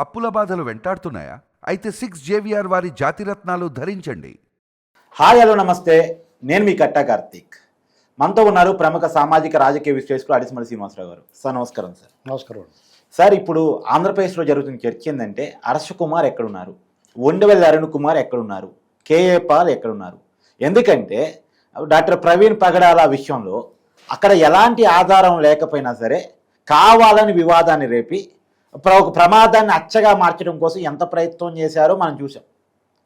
అప్పుల బాధలు వెంటాడుతున్నాయా? అయితే 6 JVR వారి జాతిరత్నాలు ధరించండి. హాయ్ హలో నమస్తే, నేను మీ కట్టా కార్తీక్. మనతో ఉన్నారు ప్రముఖ సామాజిక రాజకీయ విశ్లేషకులు అడిసిమల్లి శ్రీనివాసరావు గారు. సార్ నమస్కారం. సార్ నమస్కారం. సార్, ఇప్పుడు ఆంధ్రప్రదేశ్లో జరుగుతున్న చర్చ ఏంటంటే హర్ష కుమార్ ఎక్కడున్నారు, ఉండవెల్లి అరుణ్ కుమార్ ఎక్కడున్నారు, కేఏ పాల్ ఎక్కడున్నారు? ఎందుకంటే డాక్టర్ ప్రవీణ్ పగడాల విషయంలో అక్కడ ఎలాంటి ఆధారం లేకపోయినా సరే కావాలని వివాదాన్ని రేపి ఒక ప్రమాదాన్ని అచ్చగా మార్చడం కోసం ఎంత ప్రయత్నం చేశారో మనం చూసాం.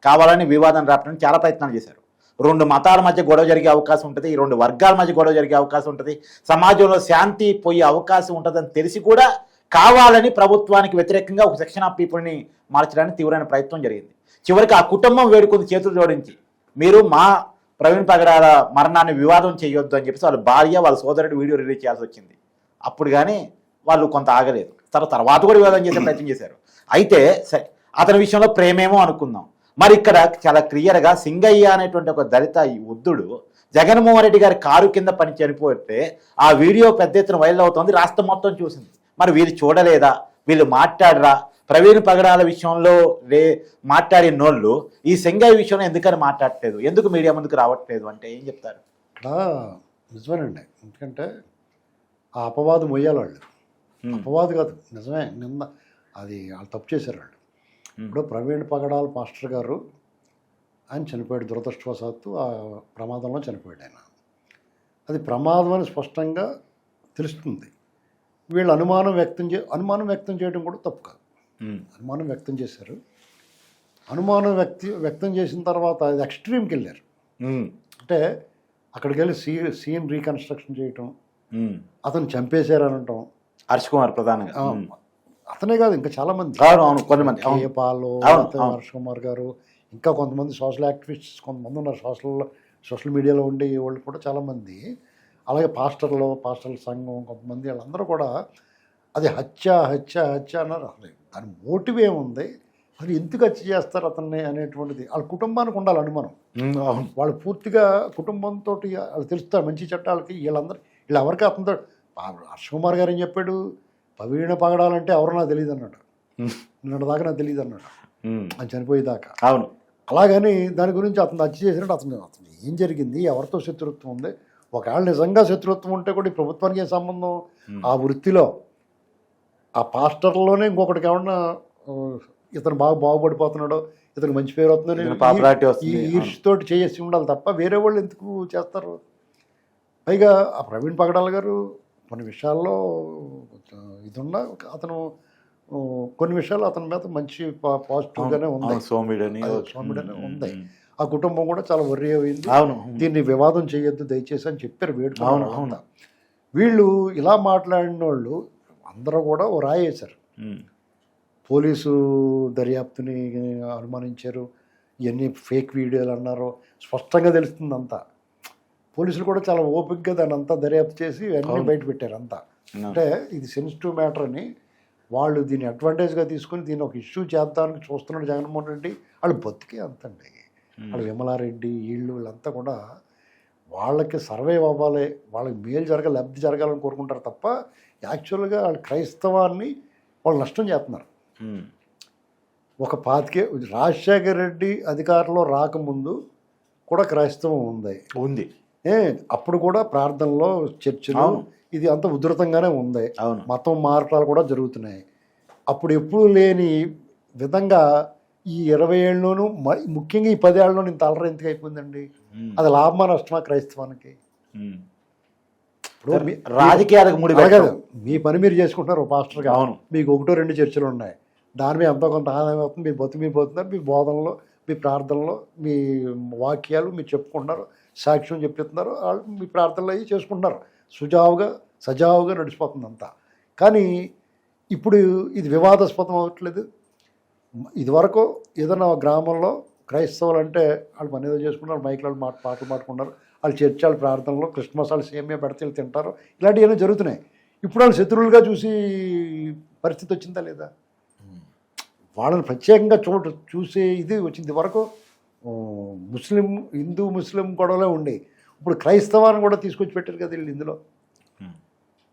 కావాలని వివాదాన్ని రాపడానికి చాలా ప్రయత్నాలు చేశారు. 2 మతాల మధ్య గొడవ జరిగే అవకాశం ఉంటుంది, 2 వర్గాల మధ్య గొడవ జరిగే అవకాశం ఉంటుంది, సమాజంలో శాంతి పోయే అవకాశం ఉంటుందని తెలిసి కూడా కావాలని ప్రభుత్వానికి వ్యతిరేకంగా ఒక సెక్షన్ ఆఫ్ పీపుల్ని మార్చడానికి తీవ్రమైన ప్రయత్నం జరిగింది. చివరికి ఆ కుటుంబం వేడుకుంది చేతులు జోడించి, మీరు మా ప్రవీణ్ పగడాల మరణాన్ని వివాదం చేయొద్దు అని చెప్పేసి వాళ్ళ భార్య వాళ్ళ సోదరుడు వీడియో రిలీజ్ చేయాల్సి వచ్చింది. అప్పుడు కానీ వాళ్ళు కొంత ఆగలేదు. తర్వాత కూడా వివాదం చేసే ప్రయత్నం చేశారు. అయితే సరే, అతని విషయంలో ప్రేమేమో అనుకుందాం. మరి ఇక్కడ చాలా క్లియర్గా సింగయ్య అనేటువంటి ఒక దళిత వృద్ధుడు జగన్మోహన్ రెడ్డి గారి కారు కింద పని చనిపోతే ఆ వీడియో పెద్ద ఎత్తున వైరల్ అవుతుంది, రాష్ట్రం మొత్తం చూసింది. మరి వీళ్ళు చూడలేదా? వీళ్ళు మాట్లాడరా? ప్రవీణ్ పగడాల విషయంలో మాట్లాడిన నోళ్ళు ఈ సింగయ్య విషయంలో ఎందుకని మాట్లాడట్లేదు, ఎందుకు మీడియా ముందుకు రావట్లేదు అంటే ఏం చెప్తారు? ఇక్కడ నిజమేనండి. ఎందుకంటే ఆ అపవాదు మొయ్యాలి వాళ్ళు. అపవాదు కాదు, నిజమే. నిన్న అది వాళ్ళు తప్పు చేశారు వాళ్ళు. ఇప్పుడు ప్రవీణ్ పగడాల మాస్టర్ గారు ఆయన చనిపోయాడు, దురదృష్టవశాత్తు ఆ ప్రమాదంలో చనిపోయాడు ఆయన. అది ప్రమాదం అని స్పష్టంగా తెలుస్తుంది. వీళ్ళు అనుమానం వ్యక్తం చేయడం కూడా తప్పు కాదు. అనుమానం వ్యక్తం చేశారు. అనుమానం వ్యక్తం చేసిన తర్వాత అది ఎక్స్ట్రీమ్కి వెళ్ళారు. అంటే అక్కడికి వెళ్ళి సీన్ రీకన్స్ట్రక్షన్ చేయటం, అతను చంపేశారు అనటం. హర్ష్ కుమార్ ప్రధానంగా, అతనే కాదు ఇంకా చాలా మంది, కొంతమంది కేఏ పాల్, హర్ష్ కుమార్ గారు, ఇంకా కొంతమంది సోషల్ యాక్టివిస్ట్స్ కొంతమంది ఉన్నారు, సోషల్ మీడియాలో ఉండే వాళ్ళు కూడా చాలామంది, అలాగే పాస్టర్ల సంఘం కొంతమంది, వాళ్ళందరూ కూడా అది హత్య అన్నారు. అసలు దాని మోటివ్ ఏముంది, అది ఎందుకు హత్య చేస్తారు అతన్ని అనేటువంటిది వాళ్ళ కుటుంబానికి ఉండాలి అనుమానం. వాళ్ళు పూర్తిగా కుటుంబంతో వాళ్ళు తెలుస్తారు మంచి చట్టాలకి. వీళ్ళు ఎవరికి అతనితో హర్ష్ కుమార్ గారు ఏం చెప్పాడు, ప్రవీణ పగడాలంటే ఎవరో నాకు తెలియదు అన్నాడు. నిన్నటి దాకా నాకు తెలియదు అన్నాడు, ఆయన చనిపోయేదాకా. అవును. అలాగని దాని గురించి అతను హత్య చేసినట్టు అతను ఏం జరిగింది, ఎవరితో శత్రుత్వం ఉంది, ఒకవేళ నిజంగా శత్రుత్వం ఉంటే కూడా ఈ ప్రభుత్వానికి ఏం సంబంధం? ఆ వృత్తిలో ఆ పాస్టర్లోనే ఇంకొకటికి ఏమన్నా ఇతను బాగుపడిపోతున్నాడో, ఇతను మంచి పేరు అవుతుందని ఈ ఈర్ష్యతోటి చేసి ఉండాలి తప్ప వేరే వాళ్ళు ఎందుకు చేస్తారు? పైగా ఆ ప్రవీణ్ పగడాల గారు కొన్ని విషయాల్లో ఇదున్నా అతను కొన్ని విషయాలు అతని మీద మంచి పాజిటివ్గానే ఉంది, సోమిడనే ఉంది. ఆ కుటుంబం కూడా చాలా వర్రీ అయింది. దీన్ని వివాదం చేయొద్దు దయచేసి అని చెప్పారు వేడుకో. వీళ్ళు ఇలా మాట్లాడిన వాళ్ళు అందరూ కూడా ఓ రాయేశారు. పోలీసు దర్యాప్తుని అనుమానించారు, ఇవన్నీ ఫేక్ వీడియోలు అన్నారు. స్పష్టంగా తెలుస్తుంది అంతా. పోలీసులు కూడా చాలా ఓపికగా దాన్ని అంతా దర్యాప్తు చేసి అన్నీ బయట పెట్టారు అంతా. అంటే ఇది సెన్సిటివ్ మ్యాటర్ అని వాళ్ళు దీన్ని అడ్వాంటేజ్గా తీసుకుని దీన్ని ఒక ఇష్యూ చేద్దామని చూస్తున్నాడు జగన్మోహన్ రెడ్డి. వాళ్ళు బతికే అంతండి. వాళ్ళు విమలారెడ్డి వీళ్ళంతా కూడా వాళ్ళకి సర్వైవ్ అవ్వాలి, వాళ్ళకి మేలు లబ్ధి జరగాలని కోరుకుంటారు తప్ప యాక్చువల్గా వాళ్ళు క్రైస్తవాన్ని వాళ్ళు నష్టం చేస్తున్నారు. ఒక రాజశేఖర రెడ్డి అధికారంలో రాకముందు కూడా క్రైస్తవం ఉంది. అప్పుడు కూడా ప్రార్థనలో చర్చలు ఇది అంత ఉధృతంగానే ఉంది. మతం మార్పులు కూడా జరుగుతున్నాయి. అప్పుడు ఎప్పుడు లేని విధంగా ఈ 20 ఏళ్ళలోనూ ముఖ్యంగా ఈ 10 ఏళ్ళలో ఇంత అలర ఎందుకు అయిపోయిందండి? అది లాభమా నష్టమా క్రైస్తవానికి? ఇప్పుడు రాజకీయాలకు మీ పని మీరు చేసుకుంటున్నారు ఓ పాస్టర్గా. మీకు 1-2 చర్చలు ఉన్నాయి, దాని మీద ఎంతో కొంత ఆదాయం అవుతుంది. మీ పోతున్నారు, మీ బోధనలో, మీ ప్రార్థనలో, మీ వాక్యాలు మీరు చెప్పుకుంటున్నారు, సాక్ష్యం చెప్పిస్తున్నారు, వాళ్ళు మీ ప్రార్థనలు అవి చేసుకుంటున్నారు. సజావుగా నడిచిపోతుంది అంతా. కానీ ఇప్పుడు ఇది వివాదాస్పదం అవ్వట్లేదు. ఇదివరకు ఏదైనా గ్రామంలో క్రైస్తవులు అంటే వాళ్ళు పని ఏదో చేసుకుంటారు, మైకులు పాటలు పాడుకుంటారు, వాళ్ళు చర్చాలు ప్రార్థనలో క్రిస్మస్ వాళ్ళు సేమియా పెడితే తింటారు, ఇలాంటివన్నీ జరుగుతున్నాయి. ఇప్పుడు వాళ్ళు శత్రువులుగా చూసి పరిస్థితి వచ్చిందా లేదా? వాళ్ళని ప్రత్యేకంగా చూసే ఇది వచ్చింది. వరకు హిందూ ముస్లిం గొడవలే ఉండే, ఇప్పుడు క్రైస్తవాన్ని కూడా తీసుకొచ్చి పెట్టారు కదా వీళ్ళు ఇందులో.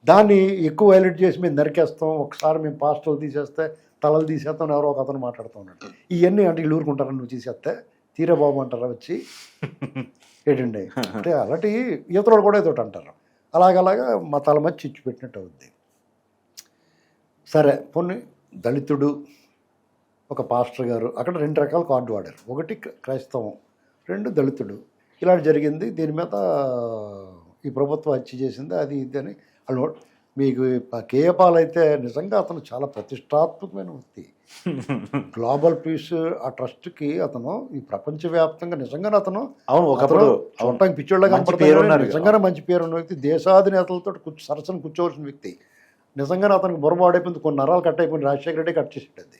దాన్ని ఎక్కువ హైలైట్ చేసి మేము నరికేస్తాం, ఒకసారి మేము పాస్టర్లు తీసేస్తే తలలు తీసేస్తాను ఎవరో ఒక అతను మాట్లాడుతూ ఉన్నాడు. ఇవన్నీ అంటే వీళ్ళు ఊరుకుంటారా నువ్వు తీసేస్తే తీరే బాబు అంటారా వచ్చి ఏంటండి అంటే అలాంటి ఈతలు కూడా ఏదో అంటారు. అలాగలాగా మా తల మధ్య చిచ్చు పెట్టినట్టు అవుద్ది. సరే పోనీ దళితుడు ఒక పాస్టర్ గారు అక్కడ 2 రకాల కార్డు వాడారు. ఒకటి క్రైస్తవం, 2 దళితుడు. ఇలా జరిగింది. దీని మీద ఈ ప్రభుత్వం హత్య చేసింది అది ఇది అని వాళ్ళు మీకు కేఏ పాల్ అయితే నిజంగా అతను చాలా ప్రతిష్టాత్మకమైన వ్యక్తి. గ్లోబల్ పీస్ ఆ ట్రస్ట్కి అతను ఈ ప్రపంచవ్యాప్తంగా నిజంగానే అతను అవును ఒకప్పుడు చూడటానికి పిచ్చోళ్ళగా కనపడుతున్నాడు. నిజంగానే మంచి పేరున్న వ్యక్తి, దేశాధినేతలతో సరసన కూర్చోవలసిన వ్యక్తి. నిజంగానే అతనికి బొరబాడైపోయింది, కొన్ని నరాలు కట్ అయిపోయింది. రాజశేఖర రెడ్డి కట్ చేసాడు అది.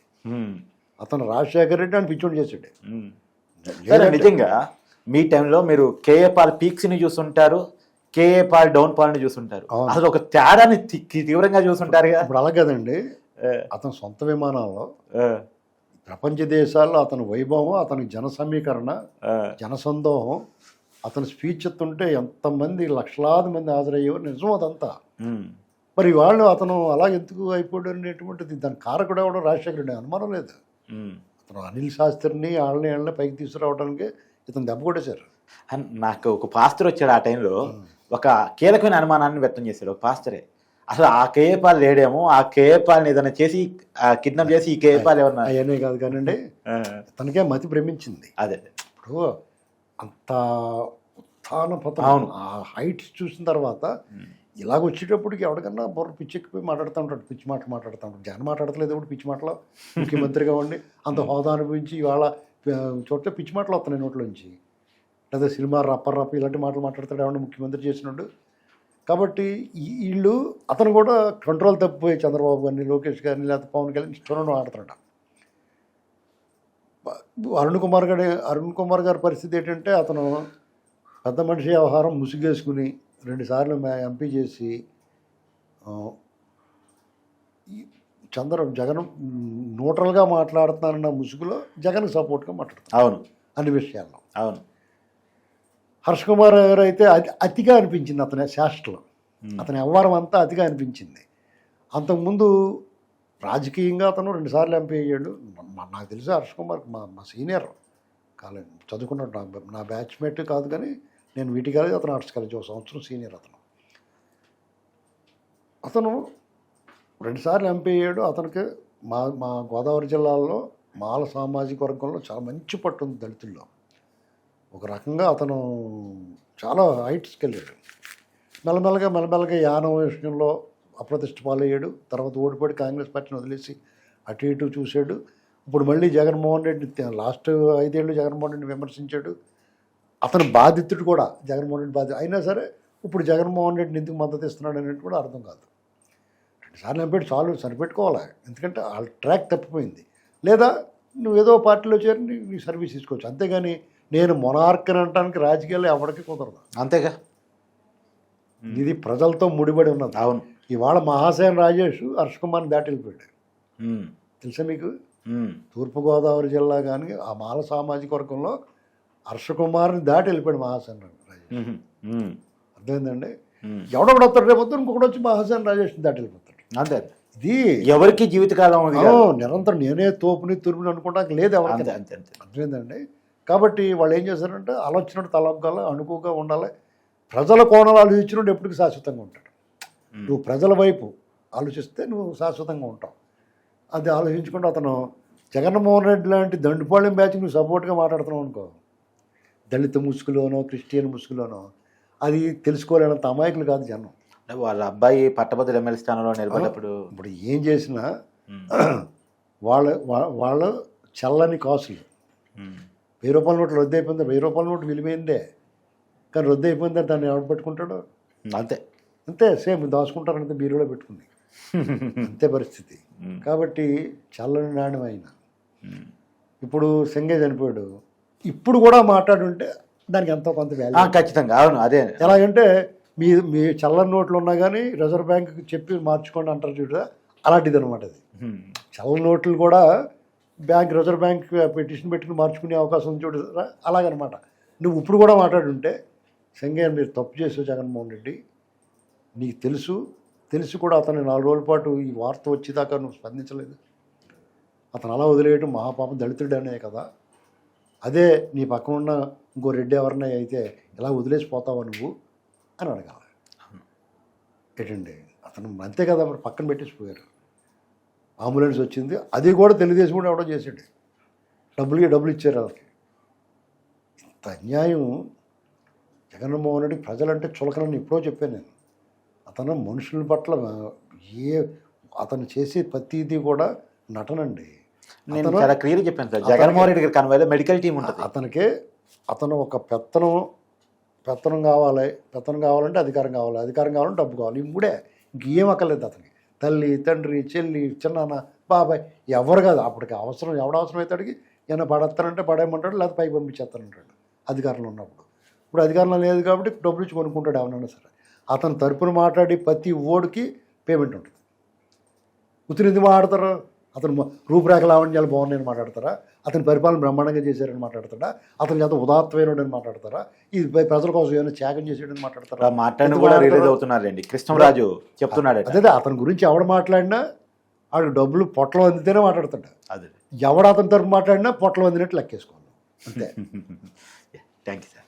అతను రాజశేఖర రెడ్డి అని పిచ్చోడు చేసాడు. నిజంగా మీ టైంలో మీరు కేఏ పాల్ పీక్స్ని చూస్తుంటారు, కేఏ పాల్ డౌన్ పాల్ని చూస్తుంటారు. అసలు ఒక తేడాని తీవ్రంగా చూస్తుంటారు. ఇప్పుడు అలా కదండి, అతని సొంత విమానాల్లో ప్రపంచ దేశాల్లో అతని వైభవం, అతని జన సమీకరణ, జనసందోహం, అతని స్పీచ్ ఎత్తుంటే ఎంతమంది లక్షలాది మంది హాజరయ్యేవారు. నిజం అదంతా. మరి వాళ్ళు అతను అలా ఎందుకు అయిపోయాడు అనేటువంటిది దాని కారకుడు ఎవడో రాజశేఖర రెడ్డి, అనుమానం లేదు. అతను అనిల్ శాస్త్రిని వాళ్ళని పైకి తీసుకురావడానికి ఇతను దెబ్బ కొట్టేశారు. నాకు ఒక పాస్టర్ వచ్చాడు ఆ టైంలో, ఒక కీలకమైన అనుమానాన్ని వ్యక్తం చేశాడు. ఒక పాస్టరే అసలు ఆ కేఏ పాల్ లేడేమో, ఆ కేఏ పాల్ని ఏదైనా చేసి కిడ్నాప్ చేసి ఈ కేఏ పాల్ ఎవరన్నా అవన్నీ కాదు కానండి, తనకే మతి భ్రమించింది. అదే ఇప్పుడు అంత ఉత్థాన పతనం ఆ హైట్స్ చూసిన తర్వాత ఇలాగ వచ్చేటప్పటికి ఎవరికన్నా బుర్ర పిచ్చెక్కిపోయి మాట్లాడుతూ ఉంటాడు, పిచ్చి మాటలు మాట్లాడుతూ ఉంటాడు. జగన్ మాట్లాడతలేదు ఇప్పుడు పిచ్చి మాటలు. ముఖ్యమంత్రిగా ఉండి అంత హోదా అనుభవించి ఇవాళ చోట్ల పిచ్చి మాటలు వస్తున్నాయి నోట్లోంచి. లేదా సినిమా రప్ప ఇలాంటి మాటలు మాట్లాడతాడు ఏమన్నా ముఖ్యమంత్రి చేసినాడు. కాబట్టి వీళ్ళు అతను కూడా కంట్రోల్ తప్పిపోయి చంద్రబాబు గారిని, లోకేష్ గారిని, లేకపోతే పవన్ కళ్యాణ్ ఇష్టం ఆడుతున్నాడు. అరుణ్ కుమార్ గారి పరిస్థితి ఏంటంటే అతను పెద్ద మనిషి వ్యవహారం ముసుగేసుకుని 2 సార్లు ఎంపీ చేసి జగన్ న్యూట్రల్గా మాట్లాడుతున్నానన్న ముసుగులో జగన్కి సపోర్ట్గా మాట్లాడుతాను. అవును అన్ని విషయాల్లో. అవును. హర్ష్ కుమార్ గారు అయితే అతిగా అనిపించింది అతని శాస్త్రలో. అతని వ్యవహారం అంతా అతిగా అనిపించింది. అంతకుముందు రాజకీయంగా అతను 2 సార్లు ఎంపీ అయ్యాడు. నాకు తెలిసి హర్ష్ కుమార్ మా సీనియర్ కాలేజ్ చదువుకున్నాడు, నా బ్యాచ్మేట్ కాదు కానీ నేను వీటి కాలేజ్, అతను ఆర్ట్స్ కాలేజ్, 1 సంవత్సరం సీనియర్. అతను 2 సార్లు ఎంపీ అయ్యాడు. అతనికి మా గోదావరి జిల్లాలో మాల సామాజిక వర్గంలో చాలా మంచి పట్టు ఉంది దళితుల్లో. ఒక రకంగా అతను చాలా హైట్స్కి వెళ్ళాడు. మెల్లమెల్లగా యానం విషయంలో అప్రతిష్ట పాలయ్యాడు. తర్వాత ఓడిపోయి కాంగ్రెస్ పార్టీని వదిలేసి అటు ఇటు చూశాడు. ఇప్పుడు మళ్ళీ జగన్మోహన్ రెడ్డి లాస్ట్ 5 ఏళ్ళు జగన్మోహన్ రెడ్డిని విమర్శించాడు. అతను బాధితుడు కూడా, జగన్మోహన్ రెడ్డి బాధితుడు అయినా సరే ఇప్పుడు జగన్మోహన్ రెడ్డిని ఎందుకు మద్దతు ఇస్తున్నాడు అనేది కూడా అర్థం కాదు. 2 సార్లు ఎంపీ చాలు, సరిపెట్టుకోవాలి. ఎందుకంటే వాళ్ళ ట్రాక్ తప్పిపోయింది. లేదా నువ్వేదో పార్టీలో చేరి నీ సర్వీస్ తీసుకోవచ్చు. అంతేగాని నేను మొనార్క్ అని అనడానికి రాజకీయాల్లో ఎవరికి కుదరదు. అంతేగా, ఇది ప్రజలతో ముడిపడి ఉన్నది. అవును. ఇవాళ మహాసేన రాజేష్ హర్ష్ కుమార్ని దాటి వెళ్ళిపోయాడు. తెలుసా మీకు? తూర్పుగోదావరి జిల్లా కానీ ఆ మాల సామాజిక వర్గంలో హర్ష కుమార్ని దాటి వెళ్ళిపోయాడు మహాసేన రాజేష్. అర్థమైందండి? ఎవడొకడు వస్తాడు, రేపు వద్దు ఇంకొకటి వచ్చి మహాసేన రాజేష్ని దాటి వెళ్ళిపోతాడు. అంతే. ఇది ఎవరికి జీవితకాలం నిరంతరం నేనే తోపుని తురుపుని అనుకోవడానికి లేదు ఎవరికి. అర్థమైందండి? కాబట్టి వాళ్ళు ఏం చేశారంటే ఆలోచన తలంకాల అణుకుగా ఉండాలి. ప్రజల కోణాలు ఆలోచించినట్టు ఎప్పటికీ శాశ్వతంగా ఉంటాడు. నువ్వు ప్రజల వైపు ఆలోచిస్తే నువ్వు శాశ్వతంగా ఉంటావు. అది ఆలోచించుకుంటూ అతను జగన్మోహన్ రెడ్డి లాంటి దండుపాళెం బ్యాచ్ నువ్వు సపోర్ట్గా మాట్లాడుతున్నావు అనుకో, దళిత ముసుగులోనో క్రిస్టియన్ ముసుగులోనో, అది తెలుసుకోలేనంత అమాయకులు కాదు జనం. వాళ్ళ అబ్బాయి పట్టభద్రుల ఎమ్మెల్యే స్థానంలో నిలబడినప్పుడు ఇప్పుడు ఏం చేసినా వాళ్ళ చల్లని కాసులు. 1000 రూపాయల నోట్లు రద్దు అయిపోయింది. 1000 రూపాయల నోటు విలువైందే, కానీ రద్దు అయిపోయిందని దాన్ని ఎవరు పట్టుకుంటాడు? అంతే సేమ్ దాచుకుంటారంటే బీరులో పెట్టుకుని అంతే పరిస్థితి. కాబట్టి చల్లని నాణ్యం అయిన ఇప్పుడు సింగే చనిపోయాడు. ఇప్పుడు కూడా మాట్లాడుంటే దానికి ఎంతో కొంత వాల్యూ. ఖచ్చితంగా. అవును. అదే ఎలాగంటే మీ చల్లని నోట్లు ఉన్నా కానీ రిజర్వ్ బ్యాంక్కి చెప్పి మార్చుకోండి అంటారు చూడరా, అలాంటిది అనమాట. అది చల్లని నోట్లు కూడా రిజర్వ్ బ్యాంక్ పిటిషన్ పెట్టుకుని మార్చుకునే అవకాశం ఉంది చూడరా, అలాగనమాట. నువ్వు ఇప్పుడు కూడా మాట్లాడుంటే సంగే మీరు తప్పు చేసావు జగన్మోహన్ రెడ్డి, నీకు తెలిసి కూడా అతను 4 రోజుల పాటు ఈ వార్త వచ్చేదాకా నువ్వు స్పందించలేదు. అతను అలా వదిలేయటం మహాపాపం, దళితుడనే కదా. అదే నీ పక్కన ఉన్న ఇంకో రెడ్డి ఎవరినై అయితే ఇలా వదిలేసి పోతావా నువ్వు అని అడగాలి. ఏంటండి అతను అంతే కదా, మరి పక్కన పెట్టేసిపోయారు. అంబులెన్స్ వచ్చింది, అది కూడా తెలుగుదేశం కూడా ఎవడో చేసాడు, డబ్బులు ఇచ్చారు వాళ్ళకి. ఇంత అన్యాయం. జగన్మోహన్ రెడ్డి ప్రజలంటే చులకనని ఎప్పుడో చెప్పాను నేను. అతను మనుషుల పట్ల అతను చేసే ప్రతిదీ కూడా నటనండి. నేను చాలా క్లియర్గా చెప్పాను సార్, జగన్మోహన్ రెడ్డి గారి కన్వాయ్లో మెడికల్ టీం ఉంటుంది. అతను ఒక పెత్తనం కావాలంటే అధికారం కావాలంటే డబ్బు కావాలి. ఈ మూడే, ఇంకేం అక్కర్లేదు అతనికి. తల్లి, తండ్రి, చెల్లి, చిన్నాన్న, బాబాయ్ ఎవరు కాదు. అప్పటికి ఎవడ అవసరం అవుతాడికి ఏమైనా పడేస్తానంటే పడేయమంటాడు, లేకపోతే పైకి పంపించేస్తానంటాడు అధికారంలో ఉన్నప్పుడు. ఇప్పుడు అధికారంలో లేదు కాబట్టి డబ్బులు ఇచ్చి కొనుక్కుంటాడు ఏమన్నా సరే. అతను తరపున మాట్లాడి ప్రతి ఓడికి పేమెంట్ ఉంటుంది. ఉత్తిని ఎందుకు మాట్లాడతారు? అతను రూపురేఖ లావణ్యాలు బాగున్నాయని మాట్లాడతారా? అతని పరిపాలన బ్రహ్మాండంగా చేశారని మాట్లాడతాడా? అతని చేత ఉదాత్తమైనని మాట్లాడతారా? ఇది ప్రజల కోసం ఏమైనా త్యాగం చేసేయడని మాట్లాడతారా? మాట్లాడిన కూడా రిలీజ్ అవుతున్నారండి. కృష్ణరాజు చెప్తున్నాడు. అదే అతని గురించి ఎవడు మాట్లాడినా వాడికి డబ్బులు పొట్టలు అందితేనే మాట్లాడతాడు. అదే ఎవడు అతని తరపు మాట్లాడినా పొట్టలు అందినట్టు లెక్కేసుకోవాలి అంతే. Thank you sir.